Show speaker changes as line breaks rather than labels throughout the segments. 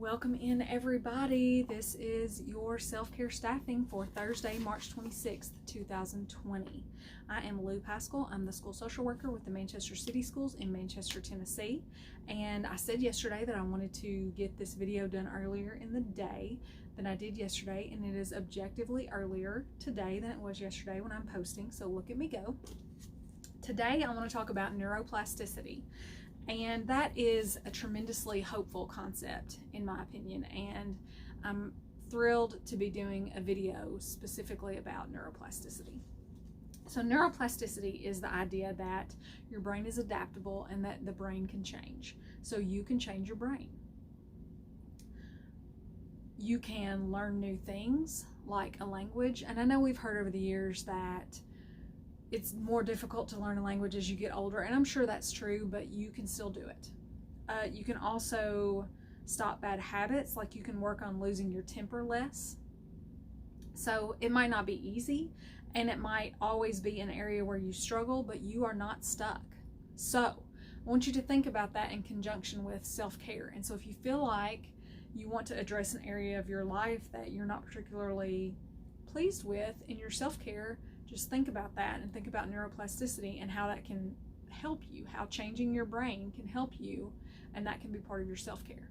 Welcome in, everybody. This is your self-care staffing for Thursday, March 26th, 2020. I am Lou Pascal. I'm the school social worker with the Manchester City Schools in Manchester, Tennessee. And I said yesterday that I wanted to get this video done earlier in the day than I did yesterday, and it is objectively earlier today than it was yesterday when I'm posting, so look at me go. Today I want to talk about neuroplasticity. And that is a tremendously hopeful concept, in my opinion, and I'm thrilled to be doing a video specifically about neuroplasticity. So neuroplasticity is the idea that your brain is adaptable and that the brain can change. So you can change your brain. You can learn new things like a language, and I know we've heard over the years that it's more difficult to learn a language as you get older, and I'm sure that's true, but you can still do it. You can also stop bad habits, like you can work on losing your temper less. So it might not be easy, and it might always be an area where you struggle, but you are not stuck. So I want you to think about that in conjunction with self-care. And so if you feel like you want to address an area of your life that you're not particularly pleased with in your self-care, just think about that and think about neuroplasticity and how that can help you, how changing your brain can help you, and that can be part of your self-care.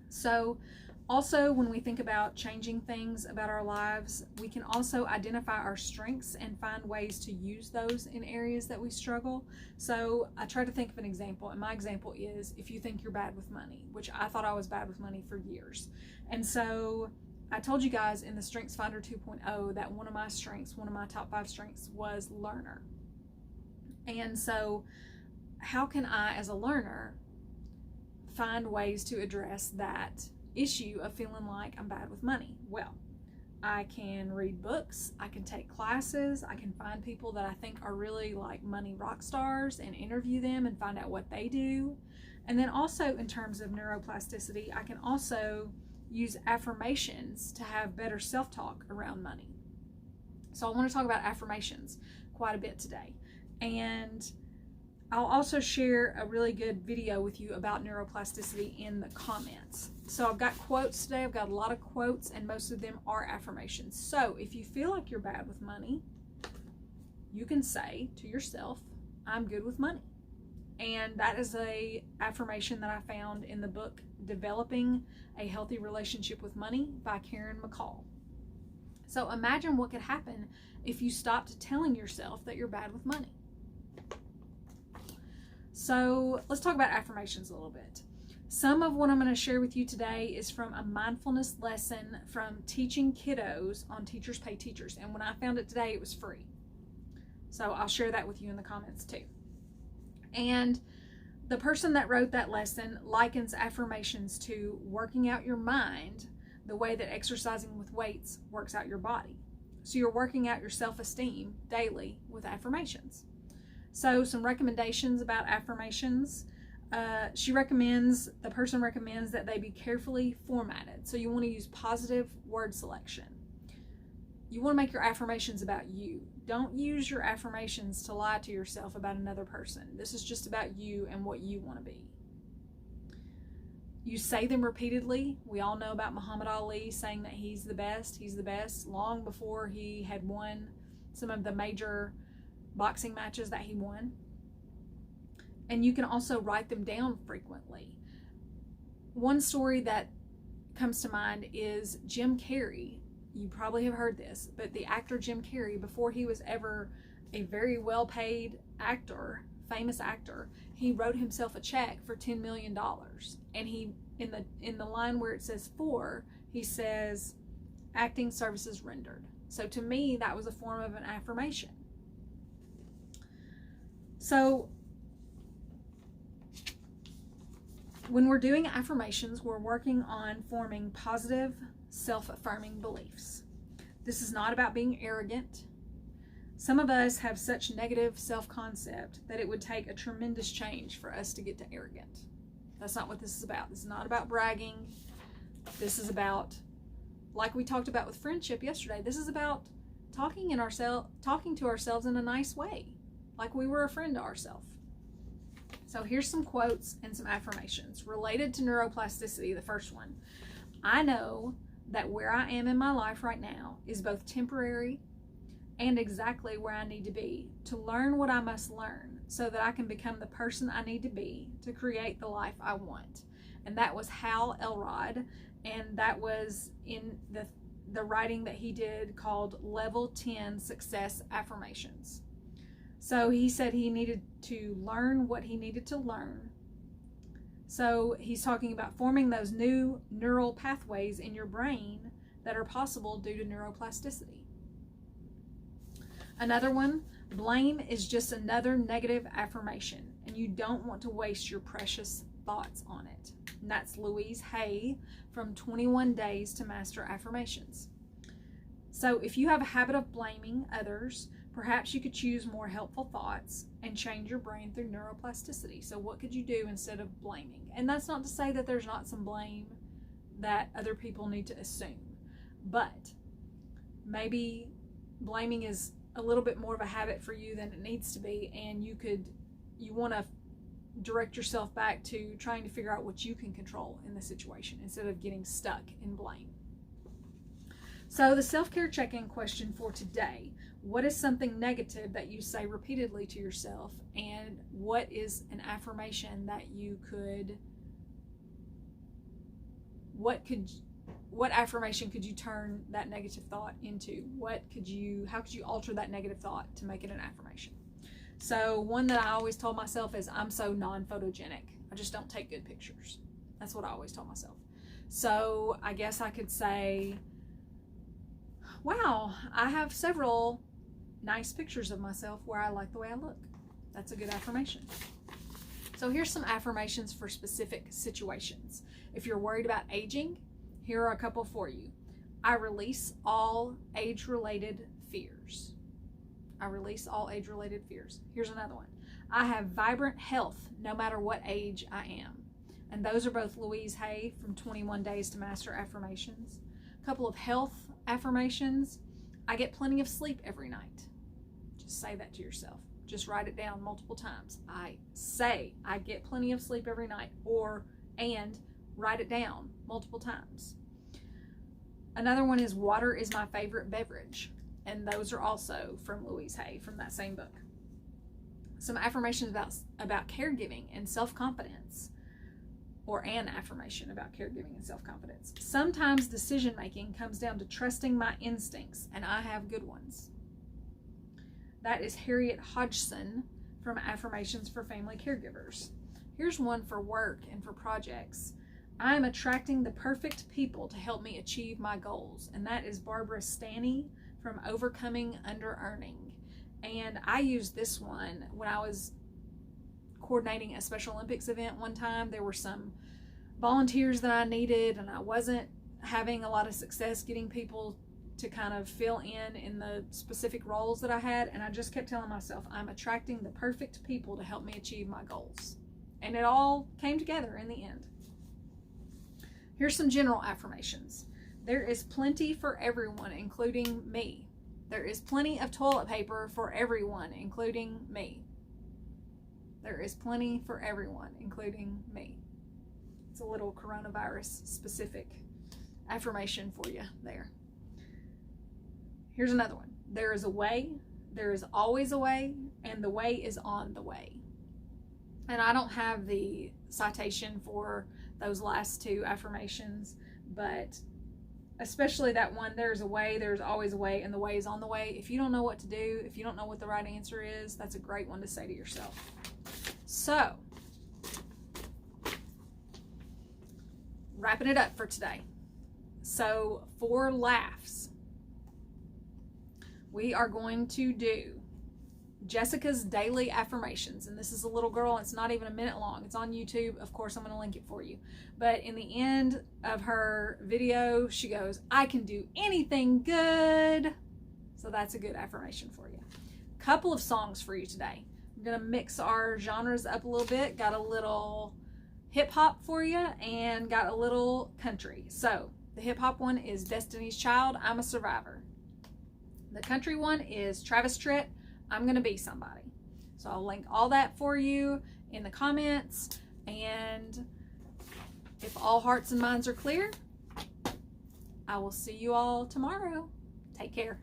So also, when we think about changing things about our lives, we can also identify our strengths and find ways to use those in areas that we struggle. So I try to think of an example, and my example is if you think you're bad with money, which I thought I was bad with money for years. And so I told you guys in the Strengths Finder 2.0 that one of my strengths, one of my top 5 strengths was learner. And so how can I, as a learner, find ways to address that issue of feeling like I'm bad with money? Well, I can read books, I can take classes, I can find people that I think are really like money rock stars and interview them and find out what they do. And then also in terms of neuroplasticity, I can also use affirmations to have better self-talk around money. So I want to talk about affirmations quite a bit today. And I'll also share a really good video with you about neuroplasticity in the comments. So I've got quotes today. I've got a lot of quotes, and most of them are affirmations. So if you feel like you're bad with money, you can say to yourself, I'm good with money. And that is a affirmation that I found in the book Developing a Healthy Relationship with Money by Karen McCall. So imagine what could happen if you stopped telling yourself that you're bad with money. So let's talk about affirmations a little bit. Some of what I'm going to share with you today is from a mindfulness lesson from Teaching Kiddos on Teachers Pay Teachers. And when I found it today, it was free. So I'll share that with you in the comments too. And the person that wrote that lesson likens affirmations to working out your mind the way that exercising with weights works out your body. So you're working out your self-esteem daily with affirmations. So some recommendations about affirmations. The person recommends that they be carefully formatted. So you want to use positive word selection. You want to make your affirmations about you. Don't use your affirmations to lie to yourself about another person. This is just about you and what you want to be. You say them repeatedly. We all know about Muhammad Ali saying that he's the best long before he had won some of the major boxing matches that he won. And you can also write them down frequently. One story that comes to mind is Jim Carrey. You probably have heard this, but the actor Jim Carrey, before he was ever a very well-paid actor, famous actor, he wrote himself a check for $10 million. And he, in the line where it says for, he says, acting services rendered. So to me, that was a form of an affirmation. So when we're doing affirmations, we're working on forming positive, self-affirming beliefs. This is not about being arrogant. Some of us have such negative self-concept that it would take a tremendous change for us to get to arrogant. That's not what this is about. This is not about bragging. This is about, like we talked about with friendship yesterday, this is about talking to ourselves in a nice way, like we were a friend to ourselves. So here's some quotes and some affirmations related to neuroplasticity. The first one: I know that where I am in my life right now is both temporary and exactly where I need to be to learn what I must learn so that I can become the person I need to be to create the life I want. And that was Hal Elrod, and that was in the writing that he did called Level 10 Success Affirmations. So he said he needed to learn what he needed to learn. So he's talking about forming those new neural pathways in your brain that are possible due to neuroplasticity. Another one: blame is just another negative affirmation, and you don't want to waste your precious thoughts on it. And that's Louise Hay from 21 Days to Master Affirmations. So if you have a habit of blaming others, perhaps you could choose more helpful thoughts and change your brain through neuroplasticity. So what could you do instead of blaming? And that's not to say that there's not some blame that other people need to assume, but maybe blaming is a little bit more of a habit for you than it needs to be, and you want to direct yourself back to trying to figure out what you can control in the situation instead of getting stuck in blame. So the self-care check-in question for today: what is something negative that you say repeatedly to yourself, and what is an affirmation that you could, what affirmation could you turn that negative thought into? How could you alter that negative thought to make it an affirmation? So one that I always told myself is, I'm so non-photogenic. I just don't take good pictures. That's what I always told myself. So I guess I could say, wow, I have several nice pictures of myself where I like the way I look. That's a good affirmation. So here's some affirmations for specific situations. If you're worried about aging, here are a couple for you. I release all age-related fears. I release all age-related fears. Here's another one. I have vibrant health no matter what age I am. And those are both Louise Hay from 21 Days to Master Affirmations. A couple of health affirmations. I get plenty of sleep every night. Just say that to yourself. Just write it down multiple times. I get plenty of sleep every night, and write it down multiple times. Another one is water is my favorite beverage. And those are also from Louise Hay from that same book. Some affirmations about caregiving and self-confidence, or an affirmation about caregiving and self-confidence. Sometimes decision-making comes down to trusting my instincts, and I have good ones. That is Harriet Hodgson from Affirmations for Family Caregivers. Here's one for work and for projects. I am attracting the perfect people to help me achieve my goals, and that is Barbara Stanny from Overcoming Under-Earning. And I used this one when I was coordinating a Special Olympics event one time. There were some volunteers that I needed, and I wasn't having a lot of success getting people to kind of fill in the specific roles that I had. And I just kept telling myself, I'm attracting the perfect people to help me achieve my goals. And it all came together in the end. Here's some general affirmations. There is plenty for everyone, including me. There is plenty of toilet paper for everyone, including me. There is plenty for everyone, including me. It's a little coronavirus specific affirmation for you there. Here's another one. There is a way, there is always a way, and the way is on the way. And I don't have the citation for those last two affirmations, but especially that one, there's a way, there's always a way, and the way is on the way. If you don't know what to do, if you don't know what the right answer is, that's a great one to say to yourself. So, wrapping it up for today. So, for laughs, we are going to do Jessica's daily affirmations, and this is a little girl. It's not even a minute long. It's on YouTube. Of course, I'm going to link it for you. But in the end of her video, she goes, I can do anything good. So that's a good affirmation for you. Couple of songs for you today. I'm going to mix our genres up a little bit. Got a little hip hop for you and got a little country. So the hip hop one is Destiny's Child, I'm a Survivor. The country one is Travis Tritt, I'm Gonna Be Somebody. So I'll link all that for you. in the comments. And if all hearts and minds are clear, I will see you all tomorrow. Take care.